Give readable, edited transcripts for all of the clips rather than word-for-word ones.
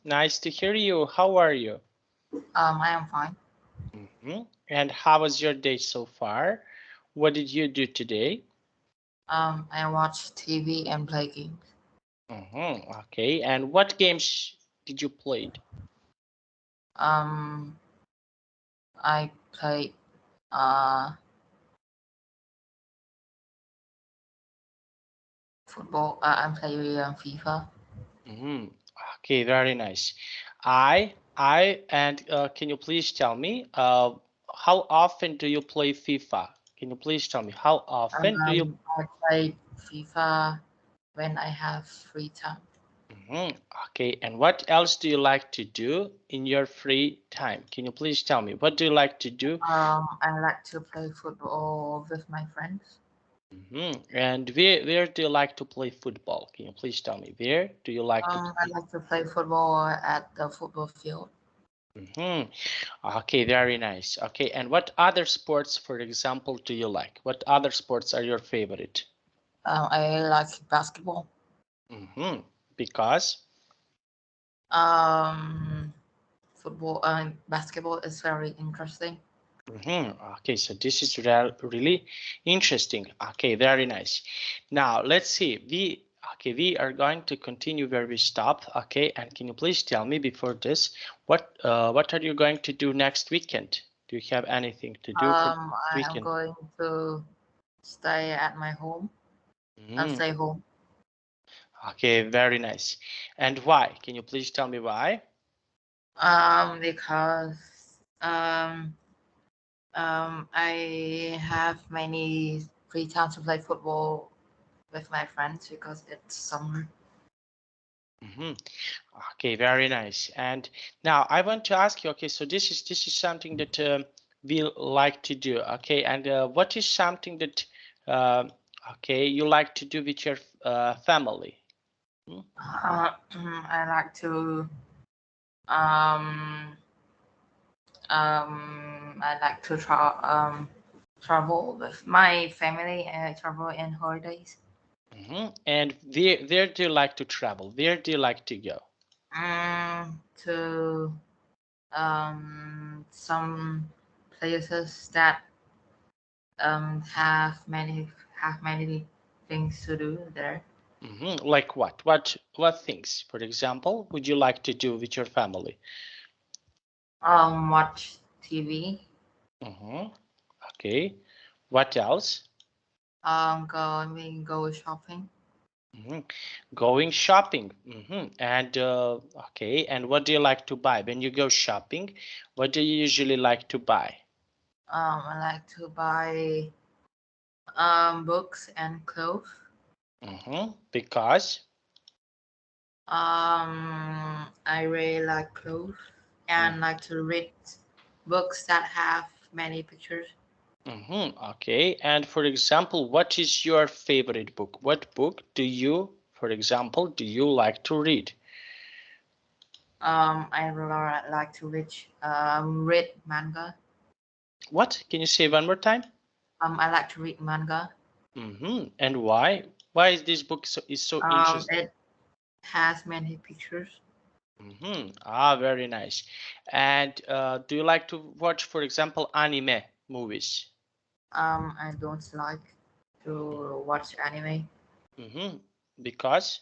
Nice to hear you. How are you? I am fine. And how was your day so far? What did you do today? I watch TV and play games. Okay, and what games did you play? Um, I play uh football. I play FIFA. Okay, very nice. And can you please tell me, how often do you play FIFA? Can you please tell me how often do you? I play FIFA when I have free time. Mhm. Okay, and what else do you like to do in your free time? Can you please tell me what do you like to do? I like to play football with my friends. And where do you like to play football? Can you please tell me where do you like to I play? like to play football at the football field. Okay, very nice. Okay, and what other sports, for example, do you like? What other sports are your favorite? I like basketball. Because. Um, Football and basketball is very interesting. Okay, so this is really interesting. Okay, very nice. Now let's see. We are going to continue where we stopped. Okay, and can you please tell me before this, what are you going to do next weekend? Do you have anything to do for I am weekend? going to stay at my home and Mm, stay home. okay, very nice. And why? Can you please tell me why? Because I have many free time to play football with my friends because it's summer. Mhm. Okay, very nice. And now I want to ask you, okay, so this is something that we like to do, okay? And what is something that uh, okay you like to do with your family? Hmm? I like to um travel with my family and travel in holidays. And where do you like to travel? Where do you like to go? To some places that have many things to do there. Like what? What things, for example, would you like to do with your family? Watch TV. hmm Okay. What else? Go shopping. Mhm. Going shopping. And okay, and what do you like to buy when you go shopping? What do you usually like to buy? I like to buy books and clothes. Because. I really like clothes and like to read books that have many pictures. Okay, and for example, what is your favorite book? What book do you, for example, do you like to read? I really like to read manga. What? Can you say one more time? I like to read manga. And why? Why is this book so interesting? It has many pictures. Very nice. And do you like to watch, for example, anime movies? I don't like to watch anime. Mm-hmm. Because.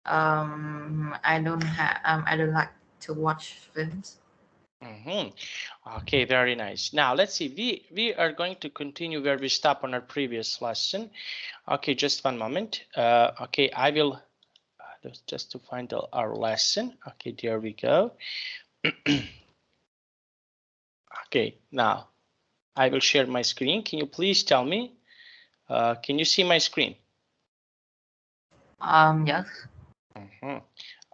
I don't like to watch films. Okay, very nice. Now let's see. We are going to continue where we stopped on our previous lesson. Okay, just one moment. Okay, I will just to find our lesson. Okay, there we go. Okay, now I will share my screen. Can you please tell me? Can you see my screen? Yes.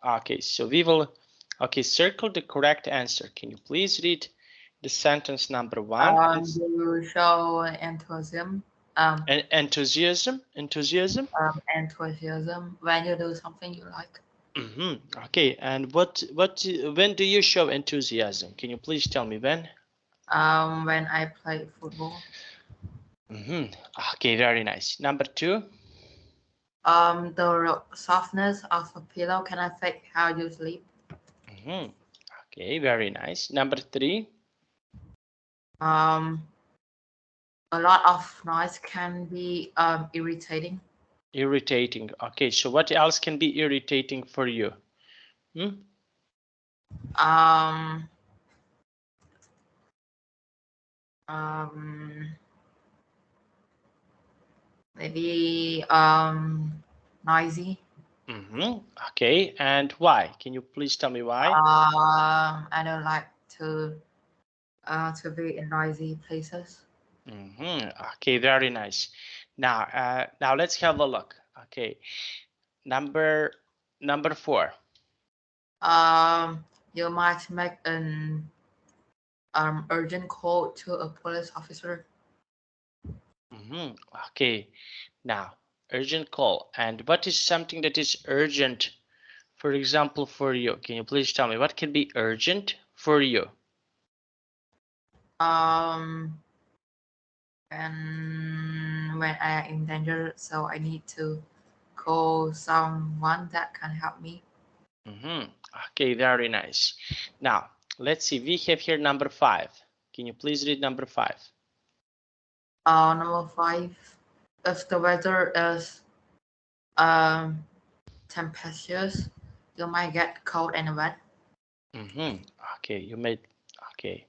Okay, so we will. Okay, circle the correct answer. Can you please read the sentence number one? It's You show um, enthusiasm. enthusiasm when you do something you like. Okay, and when do you show enthusiasm? Can you please tell me when? When I play football. Okay, very nice. Number two. The softness of a pillow can affect how you sleep. Okay, very nice. Number 3. A lot of noise can be irritating. Irritating. Okay, so what else can be irritating for you? Um, Maybe noisy. Okay, and why? Can you please tell me why? I don't like to be in noisy places. Okay, very nice. Now let's have a look. Okay, number 4. You might make an urgent call to a police officer. Okay, now urgent call. And what is something that is urgent? For example, for you, can you please tell me what can be urgent for you? And when I am in danger, so I need to call someone that can help me. Okay, very nice. Now, let's see. We have here number 5. Can you please read number 5? Number 5. If the weather is tempestuous, you might get cold and wet. Okay, you made be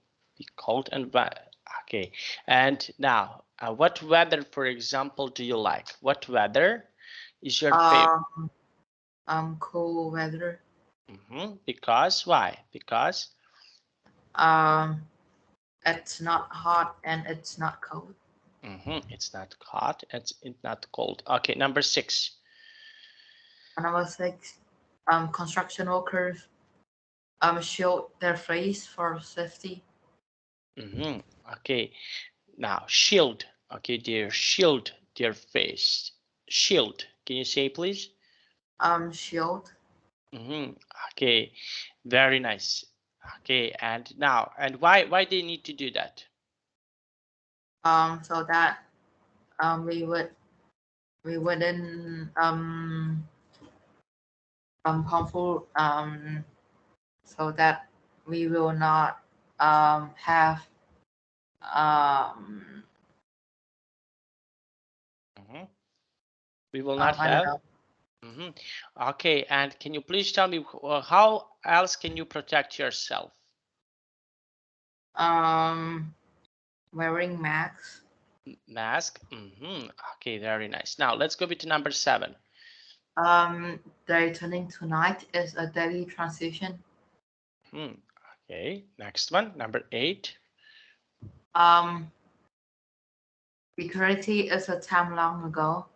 cold and wet. Okay, and now, what weather, for example, do you like? What weather is your favorite? Cool weather. Because why? Because It's not hot and it's not cold. it's not hot. It's not cold. Okay, number 6. Number 6. Construction workers shield their face for safety. Okay, now shield. Okay, dear, shield their face. Shield. Can you say please? Shield. Okay, very nice. Okay, and now, and why they need to do that? So that we wouldn't harmful so that we will not have We will not I don't have. know. Okay, and can you please tell me how else can you protect yourself? Wearing masks. Mask. Okay, very nice. Now let's go with number 7. The returning tonight is a daily transition. Okay, next one, number 8. Eternity is a time long ago.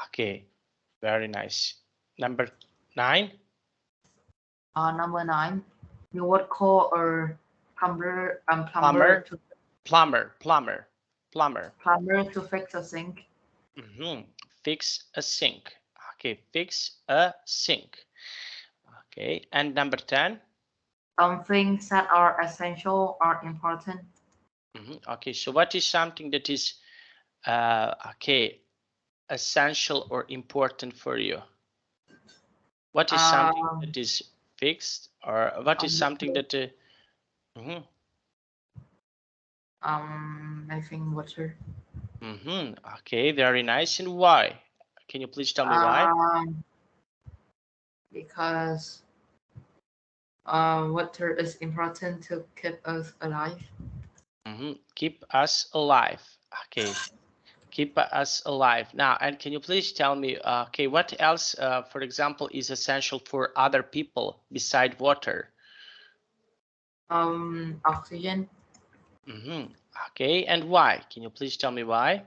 Okay, very nice. Number 9. Number 9, you would call a plumber Plumber. to fix a sink. Fix a sink. Okay, fix a sink. Okay, and number 10. Things that are essential or important. Okay, so what is something that is okay, essential or important for you? What is something that is fixed, or what is something that I think water. Okay, very nice. And why? Can you please tell me why? Because water is important to keep us alive. Keep us alive. Okay, keep us alive. Now, and can you please tell me, okay, what else, for example, is essential for other people beside water? Oxygen. Okay, and why? Can you please tell me why?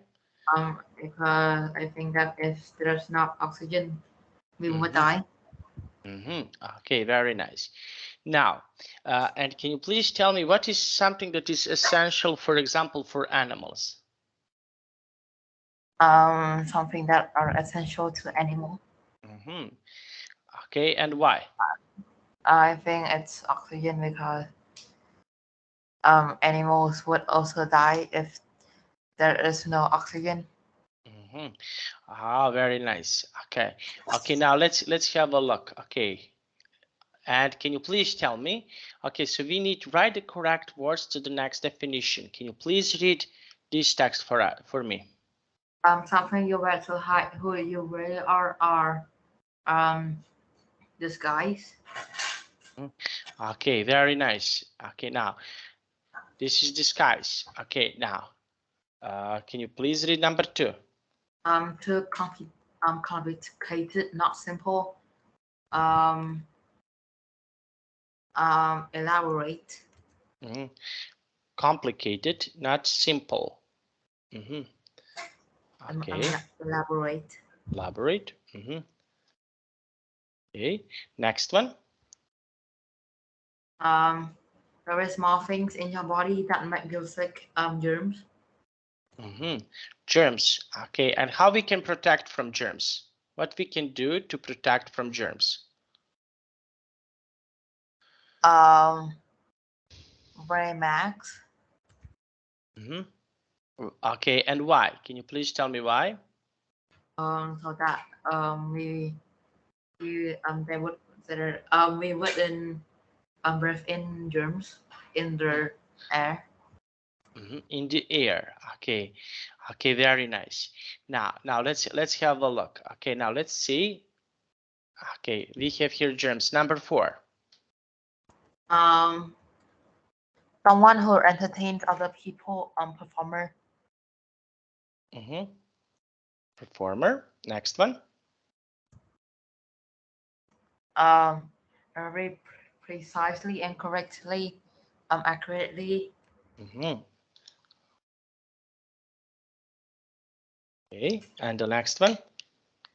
Because I think that if there's not oxygen, we would die. Okay, very nice. Now, and can you please tell me what is something that is essential, for example, for animals? Something that are essential to animal. Okay, and why? I think it's oxygen because animals would also die if there is no oxygen. Very nice. Okay, now let's have a look. Okay, And can you please tell me? Okay, so we need to write the correct words to the next definition. Can you please read this text for me? Something you wear to hide who you really are disguise. Okay, very nice. Okay, now this is disguise. Okay, now can you please read number 2? Too complicated, not simple. Um, elaborate. Complicated, not simple. Okay, Elaborate. elaborate. Okay, next one. Very small things in your body that might you sick. Germs. Germs. Okay, and how we can protect from germs? What we can do to protect from germs? Wear masks. Okay, and why? Can you please tell me why? So that we they would consider we wouldn't breathe in germs in the air. In the air. Okay, okay, very nice. Now let's have a look. Okay, now let's see. Okay, we have here germs. Number 4. Someone who entertains other people. Performer. Performer. Next one. Very precisely and correctly. Accurately. Okay, and the next one.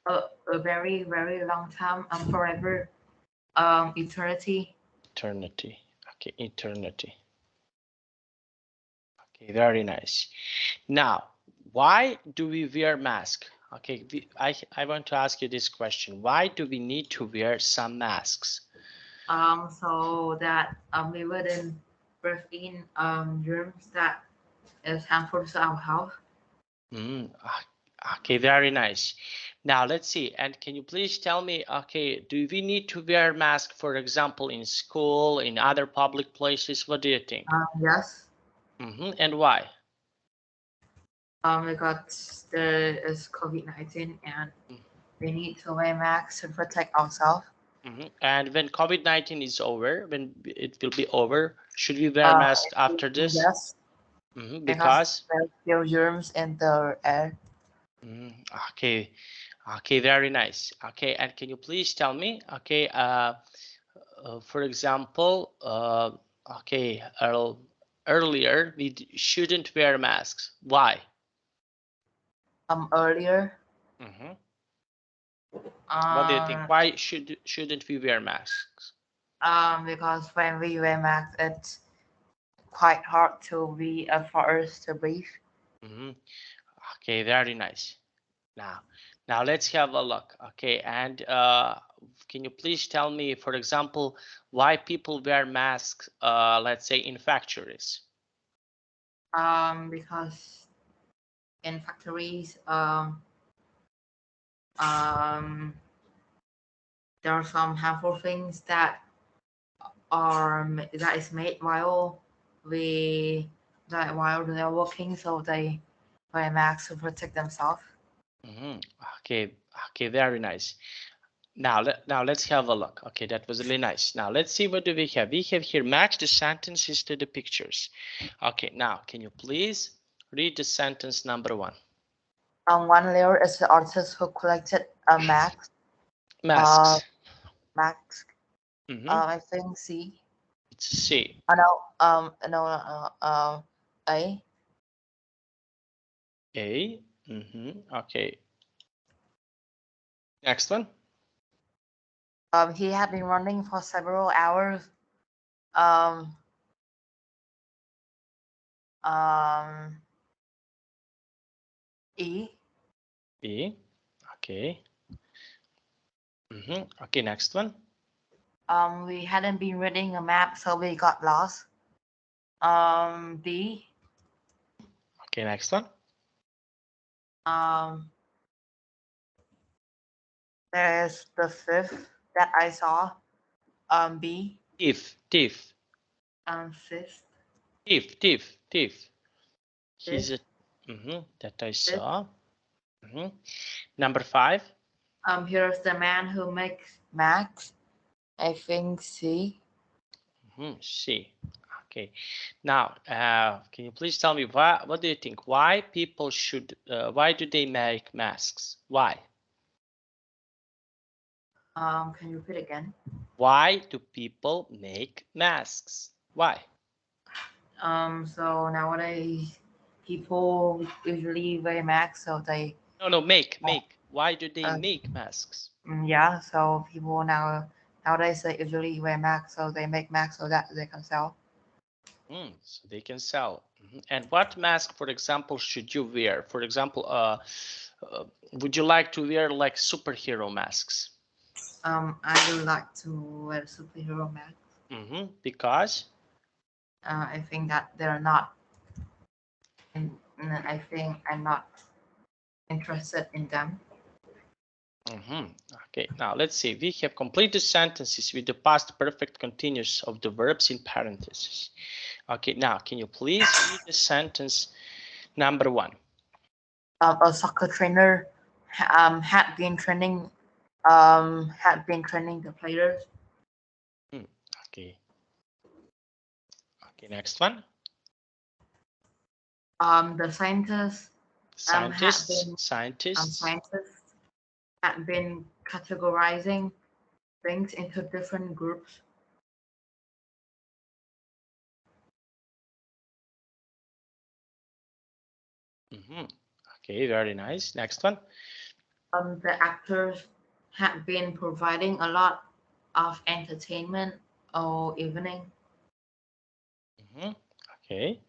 A very long time. Forever. Eternity. Eternity. Okay, eternity. Okay, very nice. Now, why do we wear mask? Okay, I want to ask you this question. Why do we need to wear some masks? So that we wouldn't breathe in germs that is harmful to our health. Okay, very nice. Now let's see. And can you please tell me, okay, do we need to wear mask, for example, in school, in other public places? What do you think? Yes. And why? Because there is COVID-19 and we need to wear masks to protect ourselves. And when COVID-19 is over, when it will be over, should we wear masks after this? Yes. Because there's still germs in the air. Okay, okay, very nice. Okay, and can you please tell me, okay, for example, okay, earlier we shouldn't wear masks. Why? Earlier. What do you think? Why shouldn't we wear masks? Because when we wear masks, it's quite hard to be for us to breathe. Okay, very nice. Now let's have a look. Okay, and can you please tell me, for example, why people wear masks, let's say in factories? Because in factories, there are some harmful things that is made while they're working, so they wear masks to protect themselves. Okay, okay, very nice. Now let's have a look. Okay, that was really nice. Now let's see, what do we have? We have here, match the sentences to the pictures. Okay, now can you please read the sentence number 1? One layer is the artist who collected a masks. Masks. I think C. It's C. No. A. A. Okay. Next one. He had been running for several hours. E. E. Okay. Okay, next one. We hadn't been reading a map, so we got lost. D. Okay, next one. There's the fifth that I saw. B. Thief, thief, Fifth. thief, thief, thief. He's Fifth. a that I Fifth. saw. Number 5. Here's the man who makes Max. I think C. C. Okay. Now, can you please tell me what do you think? Why people should? Why do they make masks? Why? Can you repeat again? Why do people make masks? Why? So nowadays people usually wear masks, so they. No, make. Why do they Uh, make masks? yeah, so people nowadays they usually wear masks, so they make masks so that they can sell. So they can sell. And what mask, for example, should you wear? For example, would you like to wear like superhero masks? I would like to wear superhero masks. Because? I think that they're not. And I think I'm not interested in them. Okay, now let's see. We have completed sentences with the past perfect continuous of the verbs in parentheses. Okay, now can you please read the sentence number 1? A soccer trainer had been training the players. Okay. Okay, next one. The scientists had been categorizing things into different groups. Okay, very nice. Next one. The actors had been providing a lot of entertainment all evening. Okay,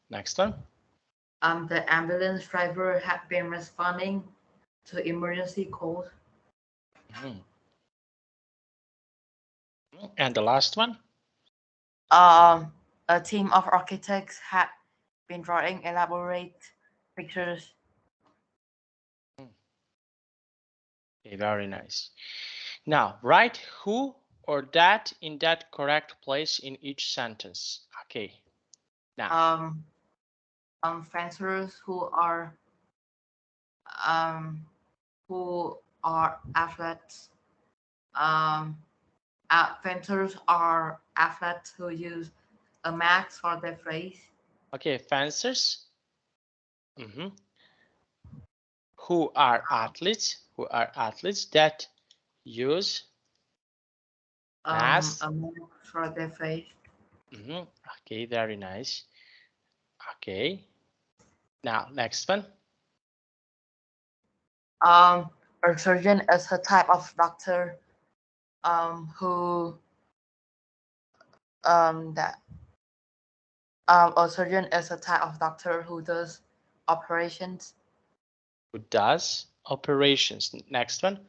next one. The ambulance driver had been responding to emergency calls. And the last one. A team of architects had been drawing elaborate pictures. Okay, very nice. Now, write who or that in that correct place in each sentence. Okay. Now. Fencers who are athletes. Fencers are athletes who use a mask for their face. Okay, fencers. Who are athletes? Who are athletes that use masks? A mask for their face. Okay, very nice. Okay. Now, next one. A surgeon is a type of doctor who that a surgeon is a type of doctor who does operations. Who does operations? Next one.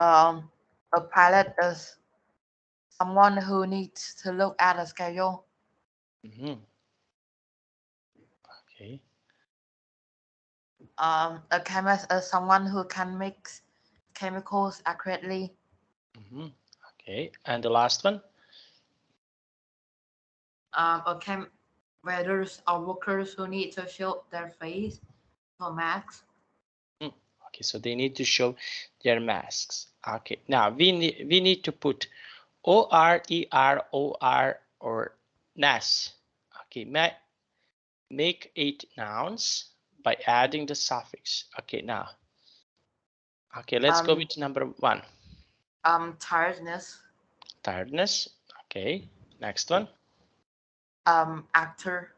A pilot is someone who needs to look at a schedule. Okay. A chemist is someone who can mix chemicals accurately. Okay, and the last one. Welders are workers who need to show their face for masks. Okay, so they need to show their masks. Okay, now we need to put OR, ER, OR, or NAS. Okay, make 8 nouns by adding the suffix. Okay, now. Okay, let's go with number 1. Tiredness. Tiredness. Okay, next one. Actor.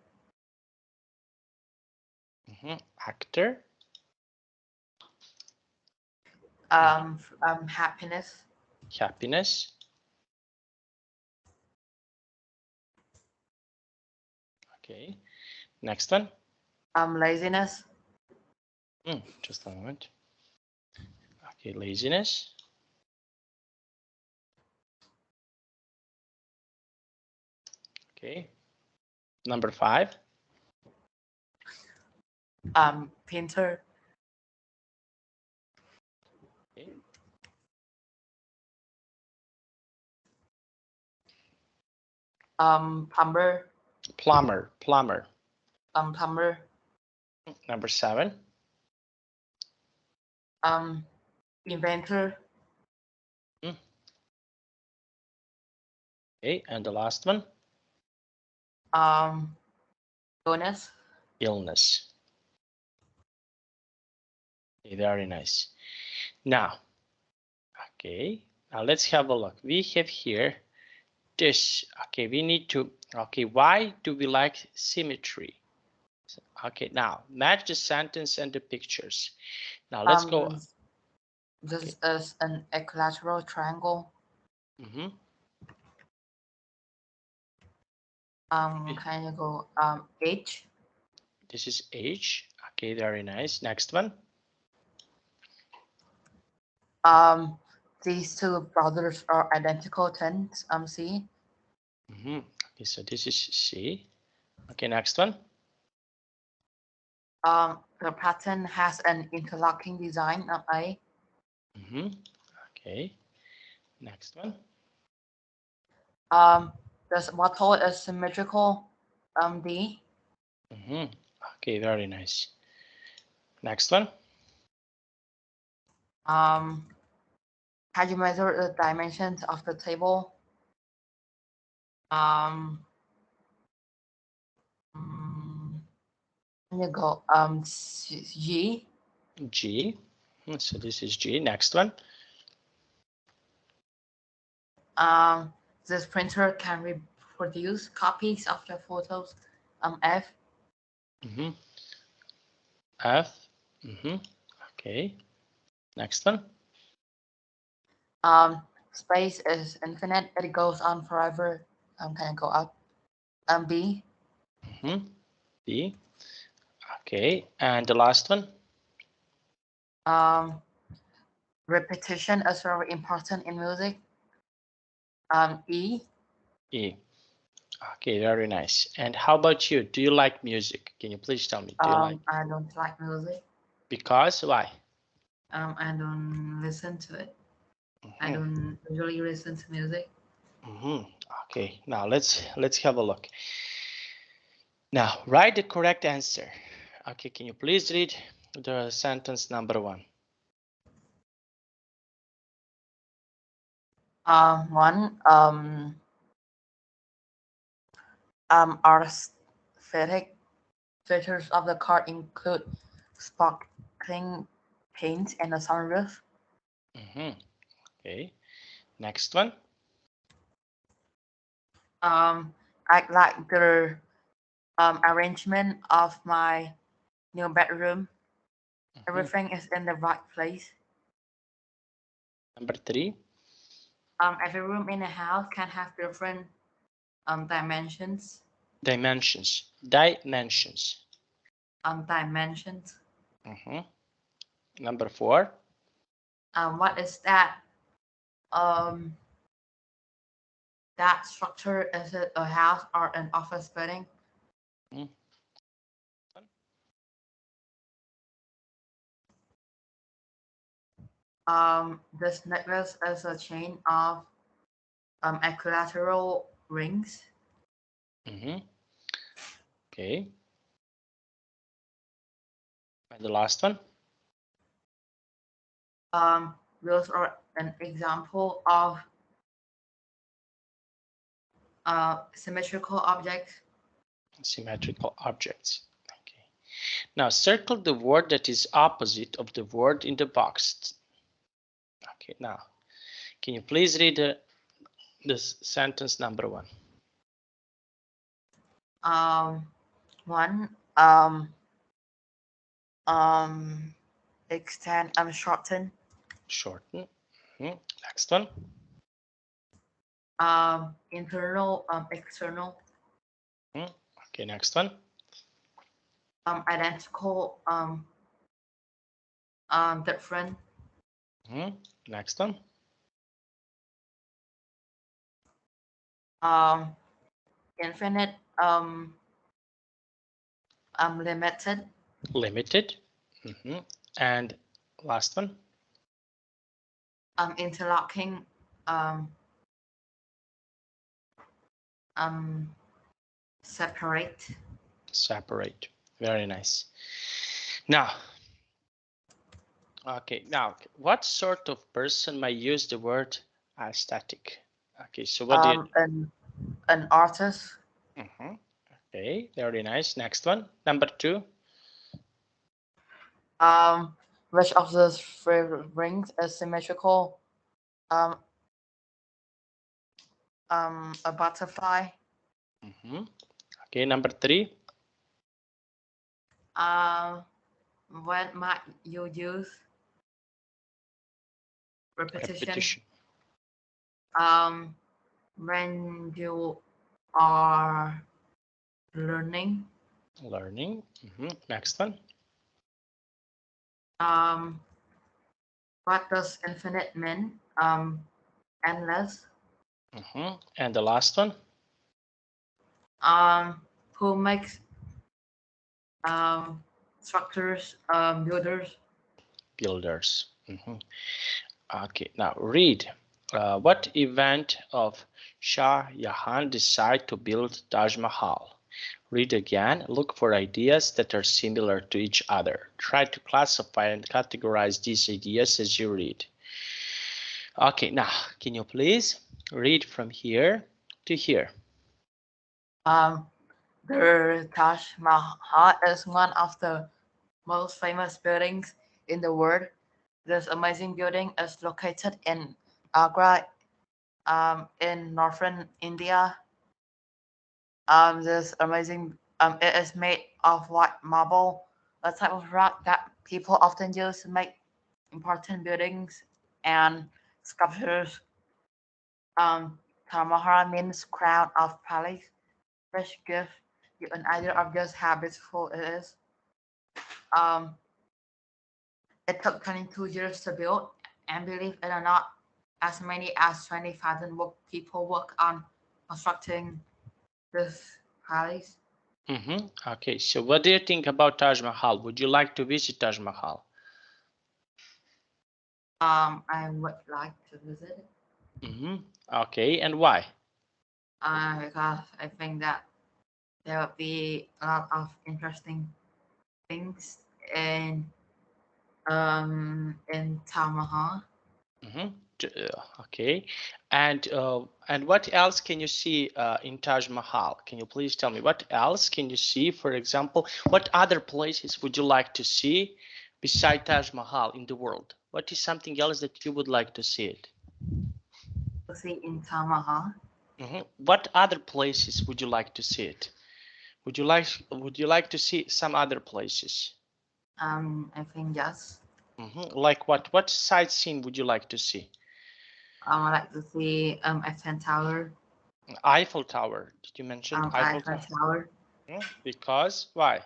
Actor. Happiness. Happiness. Okay, next one. Laziness. Just a moment. Okay, laziness. Okay, number 5. Painter. Okay. Plumber. Plumber. Plumber. Plumber. Number 7. Inventor. Okay, and the last one? Illness. Illness. Okay, very nice. Now, okay, now let's have a look. We have here this. Okay, we need to, okay, why do we like symmetry? Okay, now match the sentence and the pictures. Now let's go. This is an equilateral triangle. Can you go H? This is H. Okay, very nice. Next one. These two brothers are identical twins. C. Okay, so this is C. Okay, next one. The pattern has an interlocking design. A. Okay, next one. This bottle is symmetrical. D. Okay, very nice. Next one. Can you measure the dimensions of the table? Can you go G? G. So this is G. Next one. This printer can reproduce copies of the photos. F. F. Okay. Next one. Space is infinite. It goes on forever. Can I go up? B. B. Okay. And the last one. Repetition is very important in music. E. E. Okay, very nice. And how about you? Do you like music? Can you please tell me? Do you like? I don't like music. Because why? I don't listen to it. I don't usually listen to music. Okay, now let's have a look. Now write the correct answer. Okay, can you please read the sentence number 1? One. Aesthetic features of the car include sparkling paint and a sunroof. Okay, next one. I like the arrangement of my new bedroom. Everything is in the right place. Number 3. Every room in a house can have different dimensions. Dimensions. Dimensions. Number 4. What is that? That structure, is it a house or an office building? This necklace is a chain of equilateral rings. Okay. And the last one. Those are an example of symmetrical objects. Symmetrical objects. Okay. Now circle the word that is opposite of the word in the box. Okay, now can you please read this sentence number 1? One. Extend. Shorten. Shorten. Next one. Internal. External. Okay, next one. Identical. Different. Next one. Infinite. Limited. Limited. And last one. Interlocking. Separate. Separate. Very nice. Now, okay, now what sort of person might use the word aesthetic? Okay, so what do you An artist. Okay, very nice. Next one, number 2. Which of the three rings is symmetrical? Um, a butterfly. Okay, number 3. When might you use repetition? Repetition. When you are learning. Learning. Next one. What does infinite mean? Endless. And the last one. Who makes structures? Builders. Builders. Okay, now read. What event of Shah Jahan decide to build Taj Mahal? Read again. Look for ideas that are similar to each other. Try to classify and categorize these ideas as you read. Okay, now can you please read from here to here? The Taj Mahal is one of the most famous buildings in the world. This amazing building is located in Agra, in northern India. This amazing, it is made of white marble, a type of rock that people often use to make important buildings and sculptures. Taj Mahal means crown of palace, which gives you an idea of just how beautiful it is. Um, it took 22 years to build, and believe it or not, as many as 20,000 people work on constructing this palace. Okay, so what do you think about Taj Mahal? Would you like to visit Taj Mahal? I would like to visit it. Okay, and why? Because I think that there would be a lot of interesting things in Taj Mahal. Okay, and what else can you see in Taj Mahal? Can you please tell me what else can you see? For example, what other places would you like to see beside Taj Mahal in the world? What is something else that you would like to see it? To see in Taj Mahal. What other places would you like to see it? Would you like to see some other places? I think yes. Like what? What sightseeing would you like to see? I would like to see Eiffel Tower. Eiffel Tower. Did you mention Eiffel Eiffel Tower? Tower. Because why?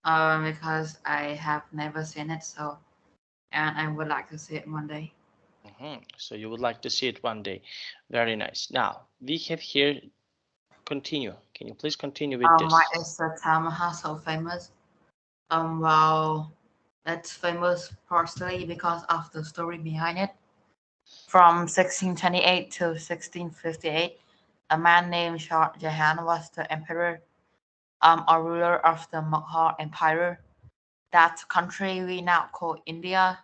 Because I have never seen it, and I would like to see it one day. So you would like to see it one day. Very nice. Now we have here. Continue. Can you please continue with this? Why is the Taj Mahal so famous? Well, it's famous partially because of the story behind it. From 1628 to 1658, a man named Shah Jahan was the emperor, or ruler of the Mughal Empire. That country we now call India.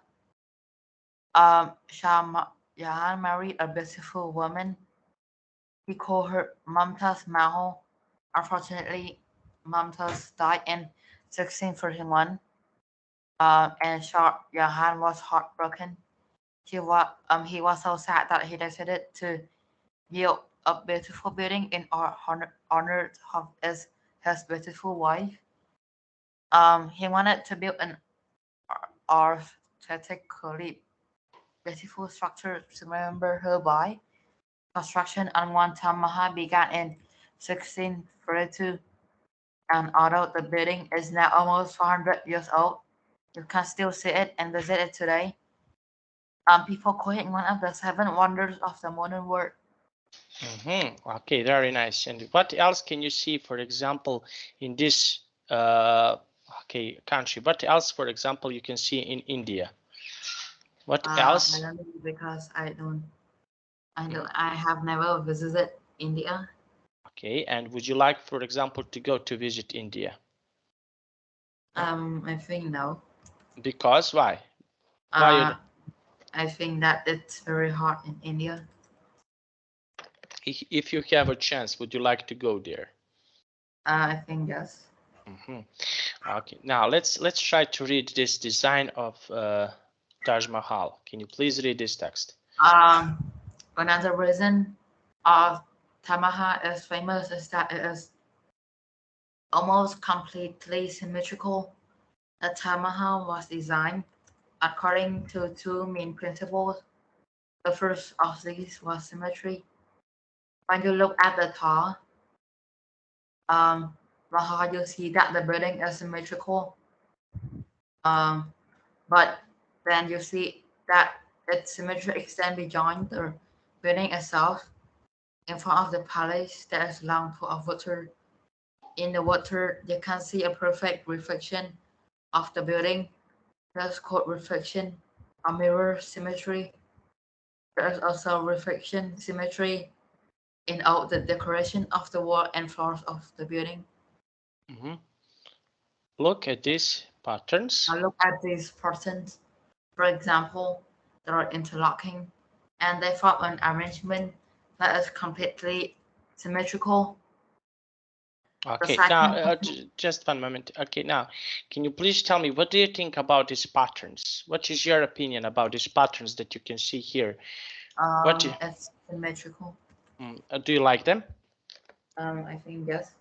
Shah Jahan married a beautiful woman. He called her Mumtaz Mahal. Unfortunately, Mumtaz died in 1631, and Shah Jahan was heartbroken. He was so sad that he decided to build a beautiful building in honor of his beautiful wife. He wanted to build an aesthetically beautiful structure to remember her by. Construction on One Taj Mahal began in 1642, and although the building is now almost 400 years old, you can still see it and visit it today. People call it one of the seven wonders of the modern world. Okay, very nice. And what else can you see, for example, in this okay country? What else, for example, you can see in India? What I else? don't know because I have never visited India. Okay, and would you like, for example, to go to visit India? I think no. Because why? Why you? I think that it's very hot in India. If you have a chance, would you like to go there? I think yes. Okay, now let's try to read this design of Taj Mahal. Can you please read this text? Another reason of Taj Mahal is famous is that it is almost completely symmetrical. The Taj Mahal was designed according to two main principles. The first of these was symmetry. When you look at the Taj Mahal, you see that the building is symmetrical. But then you see that its symmetry extends beyond the building itself. In front of the palace, there is a long pool of water. In the water, you can see a perfect reflection of the building. That's called reflection or mirror symmetry. There is also reflection symmetry in all the decoration of the wall and floors of the building. Look at these patterns. Now look at these patterns. For example, they are interlocking and they form an arrangement that is completely symmetrical. Okay, now just one moment. Okay, now can you please tell me, what do you think about these patterns? What is your opinion about these patterns that you can see here? It's symmetrical. Do you like them? I think yes.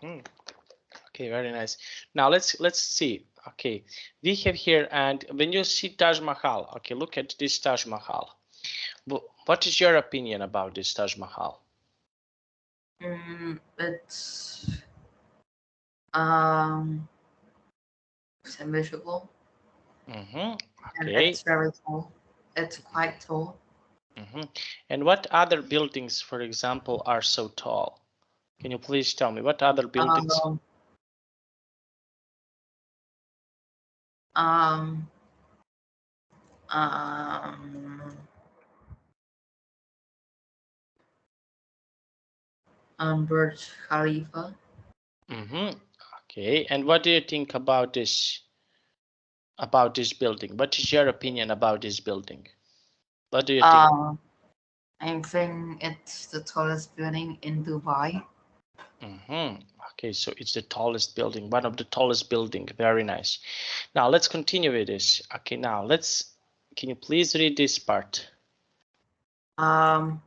Okay, very nice. Now let's see. Okay, we have here, and when you see Taj Mahal, okay, look at this Taj Mahal. What is your opinion about this Taj Mahal? It's symmetrical. Okay. And it's very tall. It's quite tall. And what other buildings, for example, are so tall? Can you please tell me what other buildings? Burj Khalifa. Okay, and what do you think about this building? What is your opinion about this building? What do you think? I think it's the tallest building in Dubai. Okay, so it's the tallest building, one of the tallest building. Very nice. Now let's continue with this. Okay, now can you please read this part? The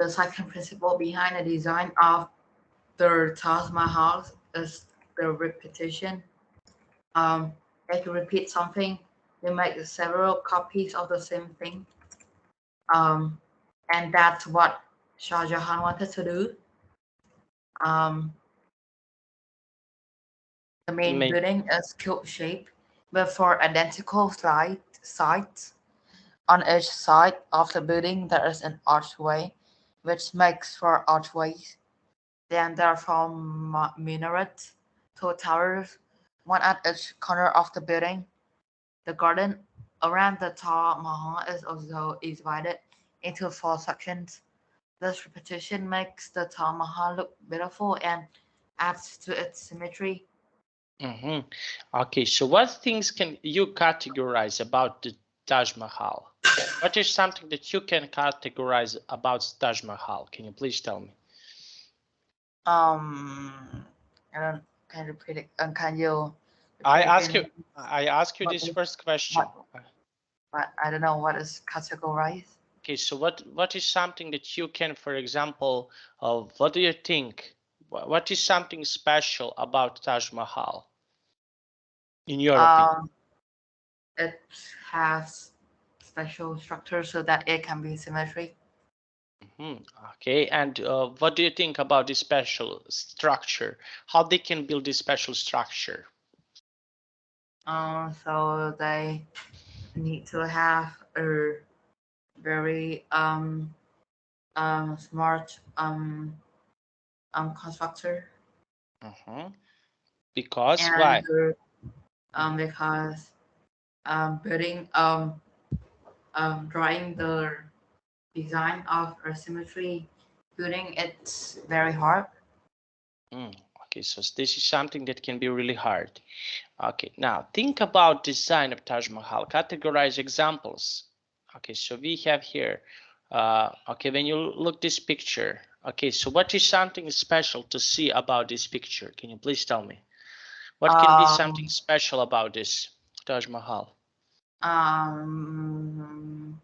second principle behind the design of the Taj Mahal is the repetition. If you repeat something, you make several copies of the same thing. And that's what Shah Jahan wanted to do. The main building is cube-shaped with four identical sides. On each side of the building, there is an archway, which makes four archways. Then there are four minarets, two towers, one at each corner of the building. The garden around the Taj Mahal is also divided into four sections. This repetition makes the Taj Mahal look beautiful and adds to its symmetry. Okay, so what things can you categorize about the Taj Mahal? What is something that you can categorize about Taj Mahal? Can you please tell me? I don't. Can you repeat it? Can you? I ask you this first question. But I don't know what is categorized. Okay, so what is something that you can, for example, what do you think? What is something special about Taj Mahal, in your opinion? It has special structure so that it can be symmetric. Okay, and what do you think about this special structure? How they can build this special structure? So they need to have a very smart constructor. Because and why? Because building drawing design of a symmetry building. It's very hard. Okay, so this is something that can be really hard. Okay, now think about design of Taj Mahal. Categorize examples. Okay, so we have here. Okay, when you look this picture. Okay, so what is something special to see about this picture? Can you please tell me? What can be something Um, special about this Taj Mahal? um,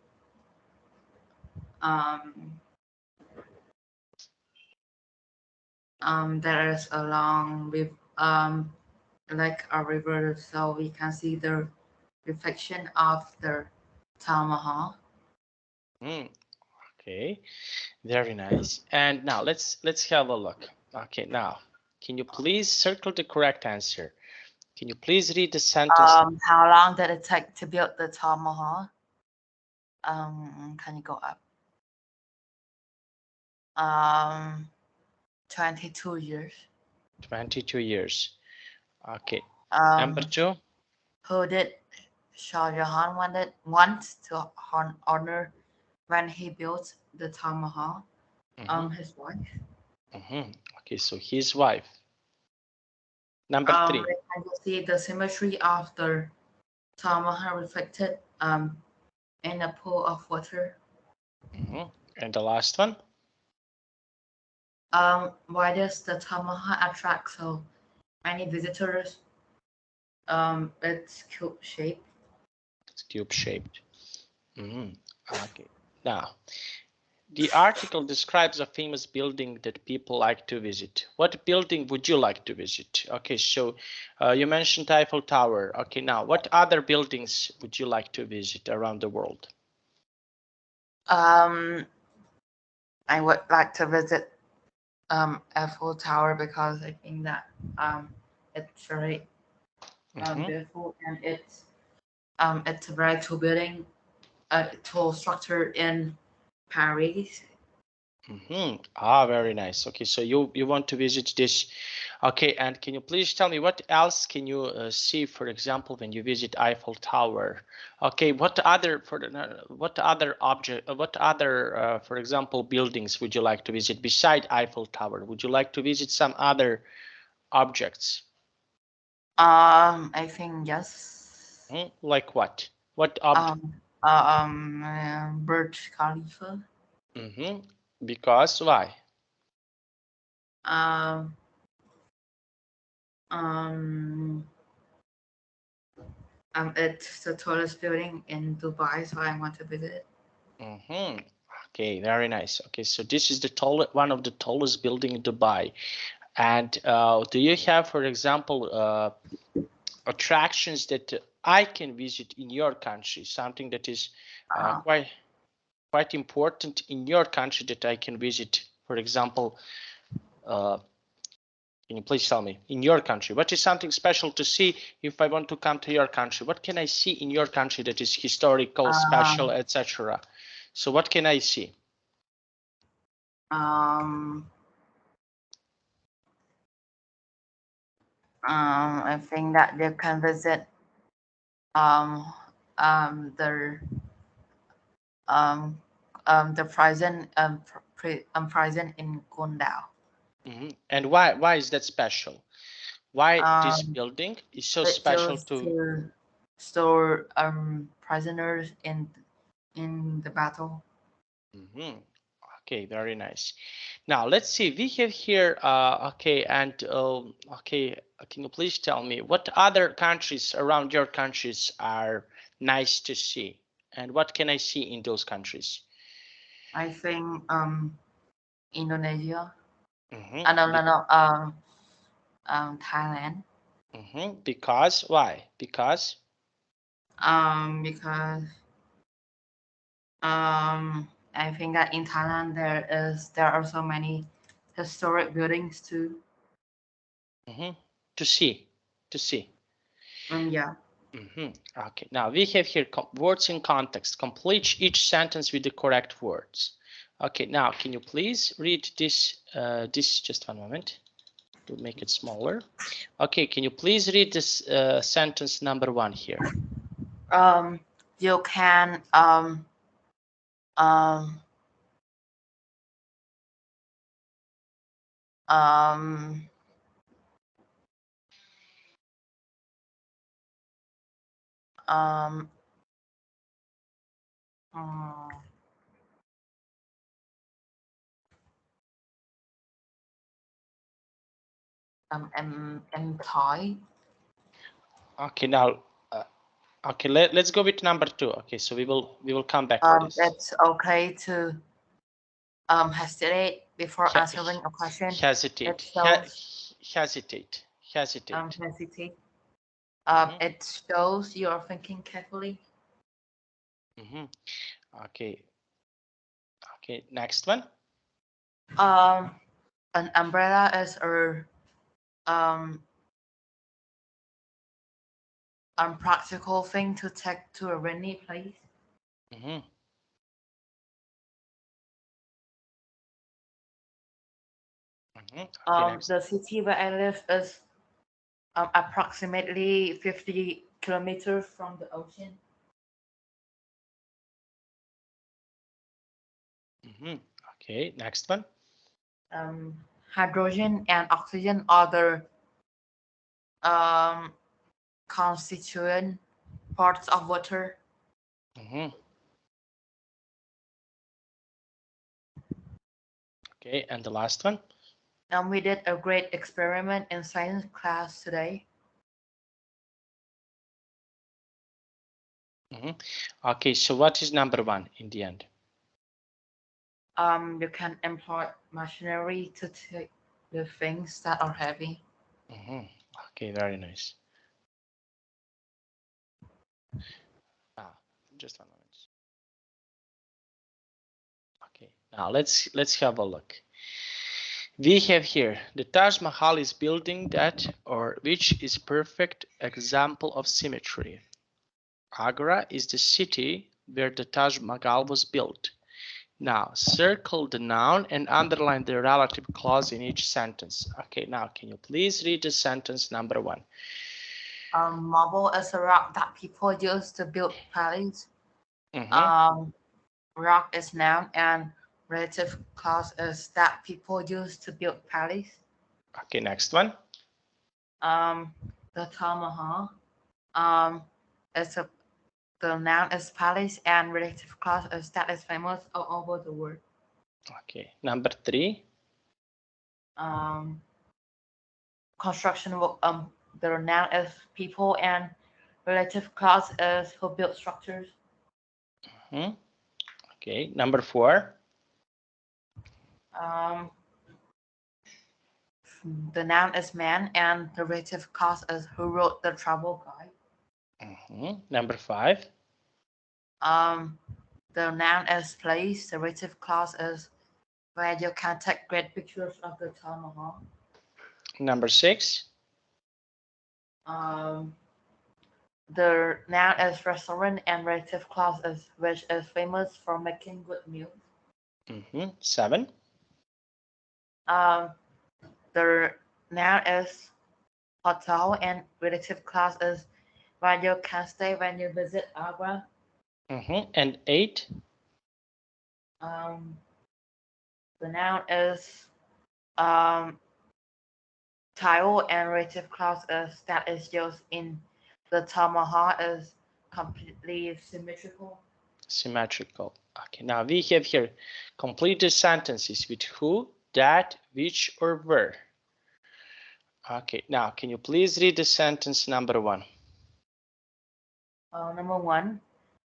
um, there is a long with like a river, so we can see the reflection of the Taj Mahal. Okay, very nice. And now let's have a look. Okay, now can you please circle the correct answer? Can you please read the sentence? How long did it take to build the Taj Mahal? Can you go up? 22 years. 22 years. Okay. Number Um, two. who did Shah Jahan want to honor when he built the Taj Mahal? His wife. Okay, so his wife. Number three. And you see the symmetry of the Taj Mahal reflected in a pool of water. And the last one. Why does the Taj Mahal attract so many visitors? It's cube shaped. It's cube shaped. Okay. Now, the article describes a famous building that people like to visit. What building would you like to visit? Okay, so you mentioned Eiffel Tower. Okay, now what other buildings would you like to visit around the world? I would like to visit Eiffel Tower because I think that it's very beautiful and it's a very tall building, tall structure in Paris. Very nice. Okay, so you want to visit this. Okay, and can you please tell me what else can you see, for example, when you visit Eiffel Tower? Okay, what other for example, buildings would you like to visit beside Eiffel Tower? Would you like to visit some other objects? I think yes. Like what? What object? Burj Khalifa. Because why? Um, um, it's the tallest building in Dubai, so I want to visit it. Okay, very nice. Okay, so this is the one of the tallest building in Dubai. And do you have, for example, attractions that I can visit in your country? Something that is quite important in your country that I can visit. For example, can you please tell me in your country what is something special to see if I want to come to your country? What can I see in your country that is historical, special, etc.? So what can I see? I think that you can visit the prison in Kundao. And why is that special? Why this building is so It special used to store prisoners in the battle. Okay, very nice. Now let's see. We have here. Okay, and okay. Can you please tell me what other countries around your countries are nice to see, and what can I see in those countries? I think Indonesia. No. Thailand. Because why? Because Because I think that in Thailand there are so many historic buildings too. to see. Yeah. Okay. Now we have here words in context. Complete each sentence with the correct words. Okay. Now can you please read this? Just one moment to make it smaller. Okay. Can you please read this sentence number 1 here? You can Um, um, mm, Thai. Okay, now, okay, let's go with number 2. Okay, so we will come back to this. It's okay to hesitate before answering a question. Hesitate. It shows Hesitate. Hesitate. hesitate. Mhm. It shows you are thinking carefully. Okay. Okay, next one. An umbrella is a unpractical thing to take to a rainy place. Okay, next. The city where I live is approximately 50 kilometers from the ocean. Okay, next one. Hydrogen and oxygen are the constituent parts of water. Okay, and the last one. We did a great experiment in science class today. Okay, so what is number 1 in the end? You can employ machinery to take the things that are heavy. Okay, very nice. Just 1 moment. Okay, now let's have a look. We have here the Taj Mahal is building that, or which is perfect example of symmetry. Agra is the city where the Taj Mahal was built. Now circle the noun and underline the relative clause in each sentence. Okay, now can you please read the sentence number 1? Marble is a rock that people use to build palaces. Rock is noun and relative clause is that people use to build palaces. Okay, next one. The Taj Mahal is the noun is palace and relative clause is that is famous all over the world. Okay, number 3. Construction the noun is people and relative clause is who build structures. Okay, number 4. The noun is man and the relative clause is who wrote the travel guide. Number 5. The noun is place. The relative clause is where you can take great pictures of the Taj Mahal. Number 6. The noun is restaurant and relative clause is which is famous for making good meals. 7. The noun is hotel and relative clause is where you can stay when you visit Agra. And 8. The noun is tile and relative clause is that is used in the Taj Mahal is completely symmetrical. Symmetrical. Okay, now we have here completed sentences with who, that, which, or where. Okay, now can you please read the sentence number 1? Number 1,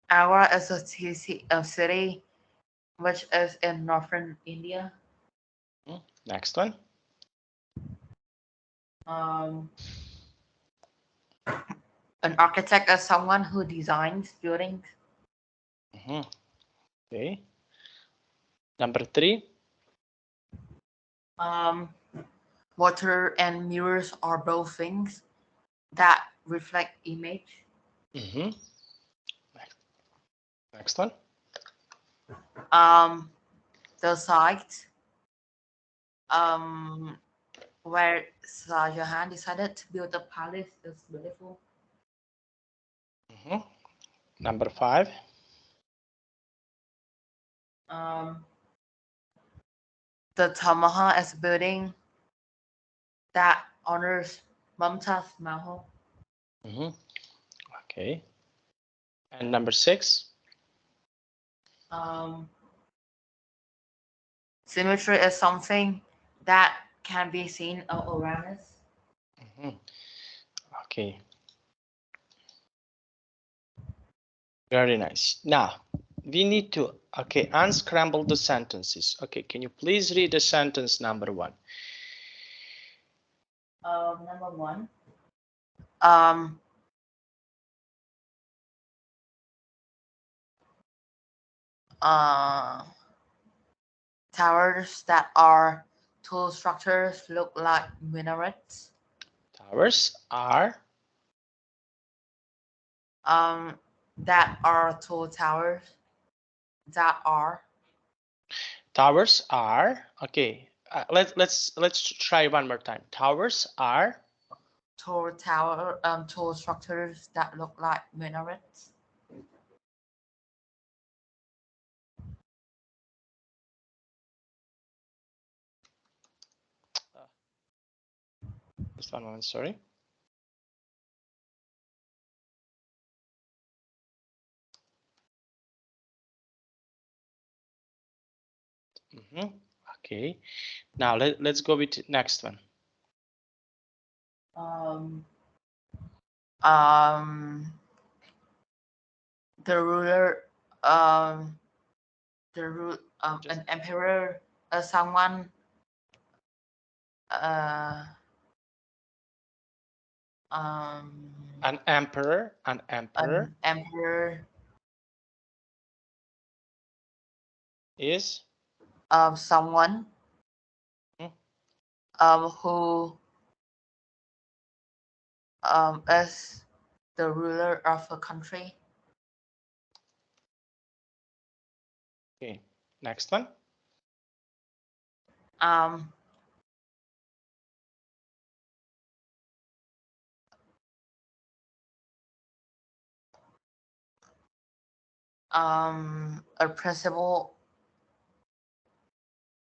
Agra is a city which is in northern India. Next one. An architect is someone who designs buildings. Okay. Number 3. Water and mirrors are both things that reflect image. Next one. The site where Shah Jahan decided to build the palace is beautiful. Number 5. The Taj Mahal is building that honors Mumtaz Mahal. Okay. And number 6? Symmetry is something that can be seen around us. Okay. Very nice. Now, we need to, unscramble the sentences. Okay, can you please read the sentence number 1? Number 1. Towers that are tall structures look like minarets. Towers are That are tall towers that are okay. Let's try one more time. Towers are tall structures that look like minarets. just one moment, sorry. Okay. Now let's go with next one. The ruler an emperor, someone An emperor an emperor is someone who is the ruler of a country. okay. Next one. A principle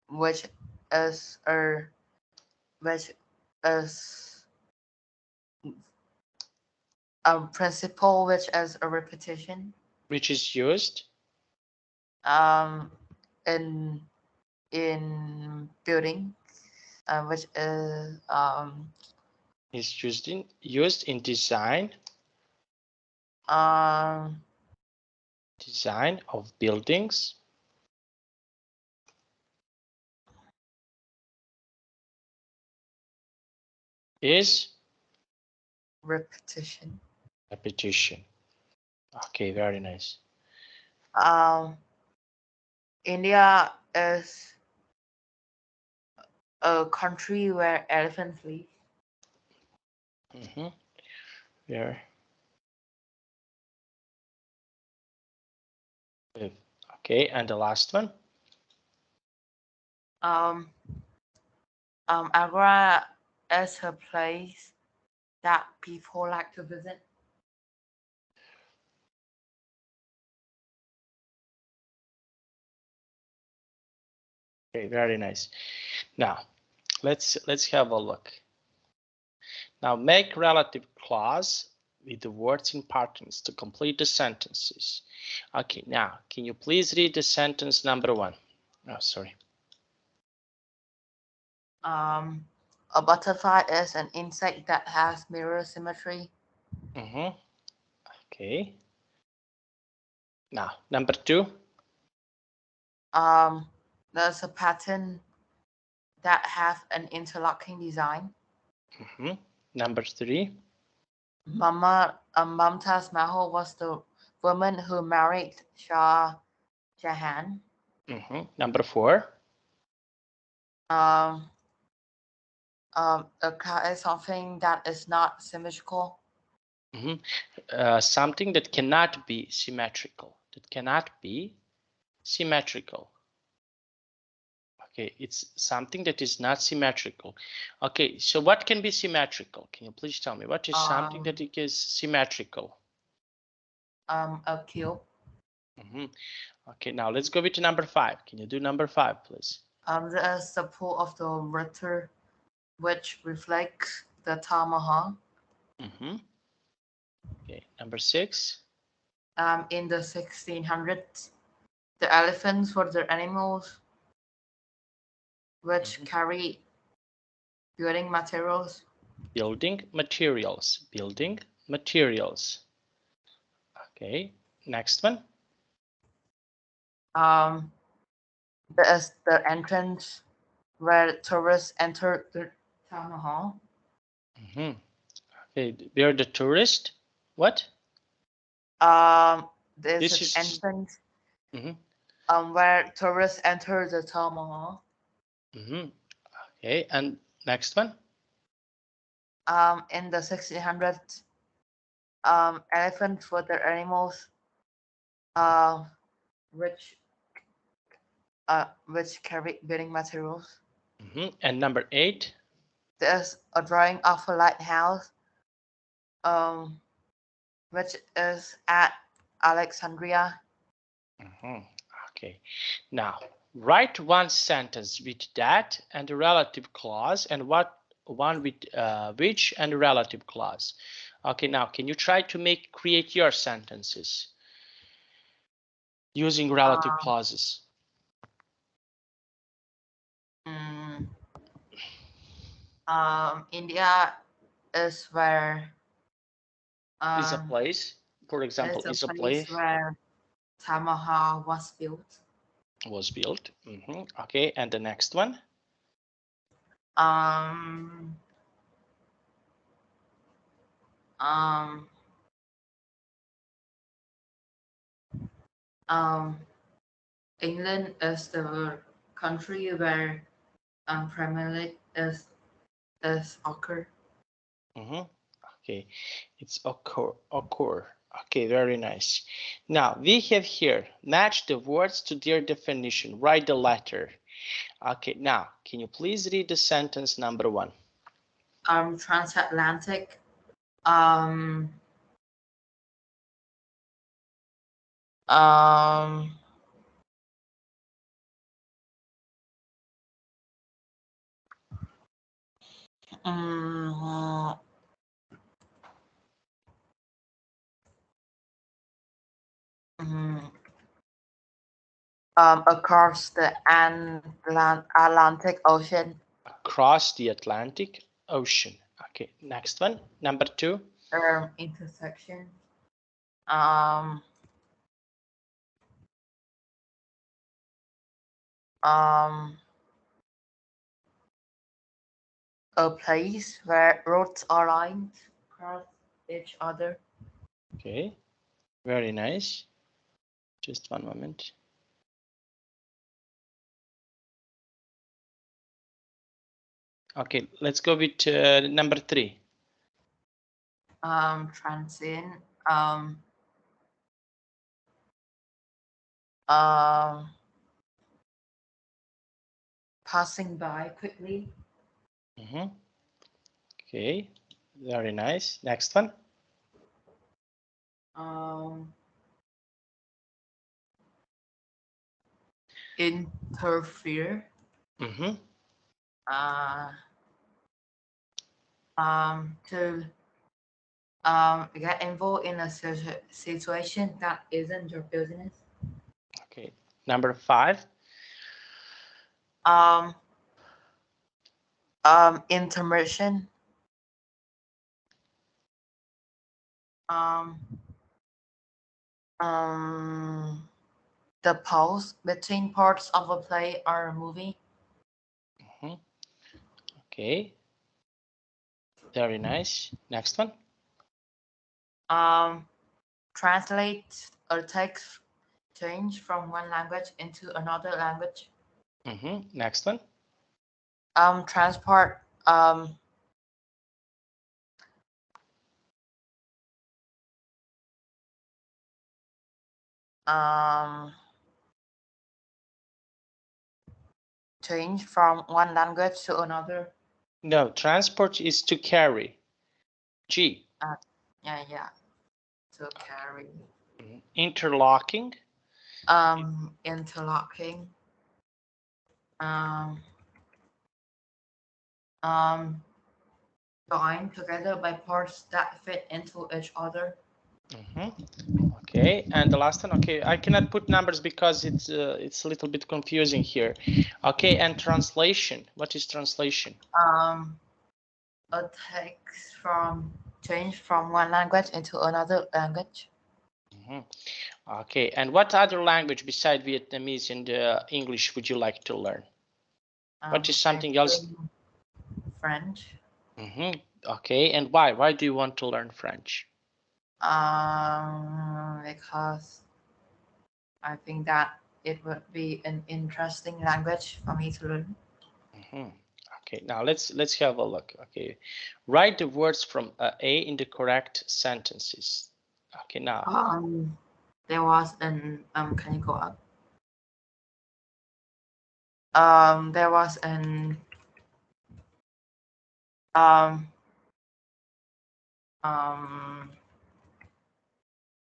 which is a principle which is a repetition Which is used in building, which is used in design of buildings. Is repetition. Okay, very nice. India is a country where elephants live. Yeah. Okay, and the last one. Agra is a place that people like to visit. Okay, very nice. Now, let's have a look. Now, make relative clause with the words in partners to complete the sentences. Okay, now, can you please read the sentence number 1? Oh, sorry. A butterfly is an insect that has mirror symmetry. Okay. Now, number 2. There's a pattern that has an interlocking design. Number 3. Mumtaz Mahal was the woman who married Shah Jahan. Number 4. A car is something that is not symmetrical. Something that cannot be symmetrical. Okay, it's something that is not symmetrical. Okay, so what can be symmetrical? Can you please tell me what is something that is symmetrical? A cube. Okay, now let's go with number 5. Can you do number 5, please? There is the pull of the which reflects the Taj Mahal. Okay, number 6. In the 1600s, the elephants were the animals which carry building materials. Building materials. Building materials. Okay, next one. There's the entrance where tourists enter the Taj Mahal. Okay, where the tourist? What? There's This an is. entrance where tourists enter the Taj Mahal. Okay, and next one. In the 1600s, elephants were the animals which carry building materials. And number 8. There's a drawing of a lighthouse, which is at Alexandria. Okay, now write one sentence with that and a relative clause, and one with which and a relative clause. Okay, now can you try to create your sentences using relative clauses? India is where Is a place, for example, is a is a place place where Taj Mahal was built. was built. Okay, and the next one. England is the country where Premier League is occur. Okay, it's occur. Okay, very nice. Now we have here match the words to their definition. Write the letter. Okay, now can you please read the sentence number 1? Transatlantic. Across the Atlantic Ocean. Across the Atlantic Ocean. Okay, next one, number 2. Intersection. A place where roads are lined across each other. Okay, very nice. Just one moment. Okay, let's go with number 3. Transient. Passing by quickly. Okay, very nice. Next one. Interfere. To get involved in a situation that isn't your business. Okay, number 5. Intermission. The pause between parts of a play or a movie. Okay, very nice. Next one. Translate or text change from one language into another language. Next one. Transport. Change from one language to another. No, transport is to carry. G. Yeah. To carry. Interlocking. Interlocking. Joined together by parts that fit into each other. Okay, and the last one. Okay, I cannot put numbers because it's a little bit confusing here. Okay, and translation. What is translation? A text change from one language into another language. Okay, and what other language besides Vietnamese and English would you like to learn? What is something else? French. Okay, and why? Why do you want to learn French? Because I think that it would be an interesting language for me to learn. Okay, now let's have a look. Okay, write the words from A in the correct sentences. Okay, now. There was an Can you go up? There was an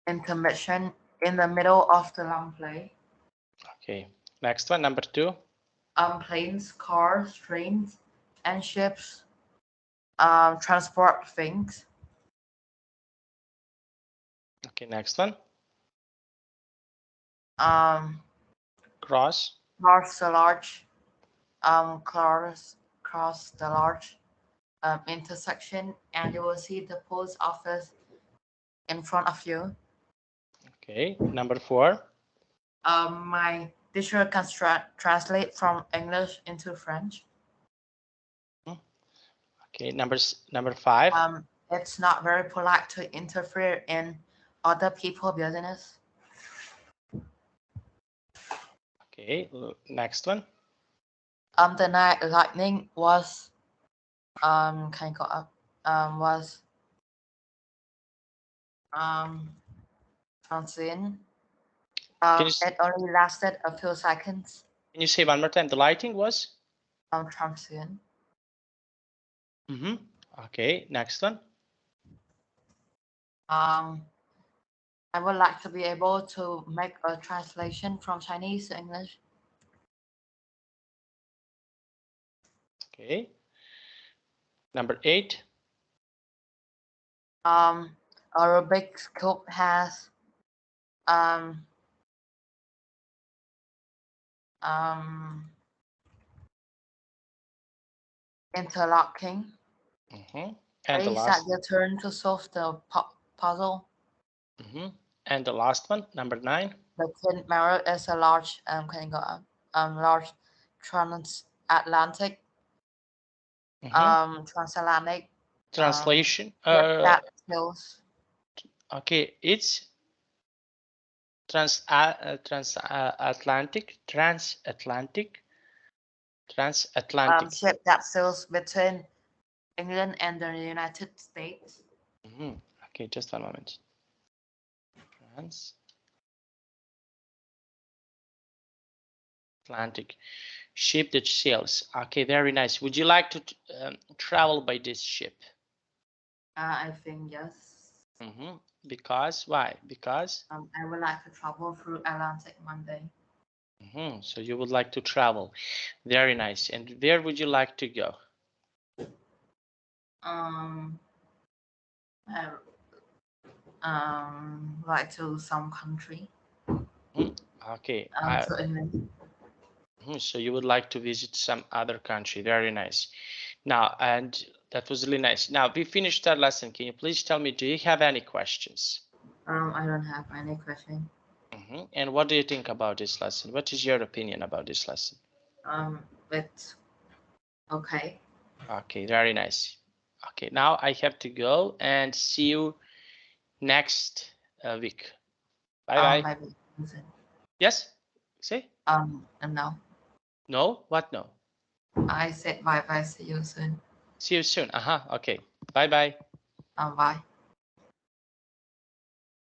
intermission in the middle of the long play. Okay, next one, number 2. Planes, cars, trains, and ships transport things. Okay, next one. Cross. Cross the large intersection, and you will see the post office in front of you. Okay, number 4. My teacher can translate from English into French. Okay, number 5. It's not very polite to interfere in other people's business. Okay, next one. The night lightning was can you go up? Was transient. It only lasted a few seconds. Can you say one more time? The lighting was? Transient. Okay, next one. I would like to be able to make a translation from Chinese to English. Okay. Number 8. A Rubik's cube has interlocking. And the last. That your turn to solve the puzzle. And the last one, number 9. The Tin Mirror is a large large transatlantic transatlantic translation. That skills. Okay, it's transatlantic ship that sails between England and the United States. Okay, just one moment. Transatlantic ship that sails. Okay, very nice. Would you like to travel by this ship? I think yes. Because why? Because I would like to travel through Atlantic one day. So you would like to travel. Very nice. And where would you like to go? Like to some country. Okay. To England. So you would like to visit some other country. Very nice. Now, and that was really nice. Now we finished that lesson. Can you please tell me, do you have any questions? I don't have any question. And what do you think about this lesson? What is your opinion about this lesson? It's okay. Okay, very nice. Okay, now I have to go and see you next week. Bye bye. Yes? Say? No. No? What no? I said bye bye. See you soon. See you soon. Okay. Bye bye. Bye.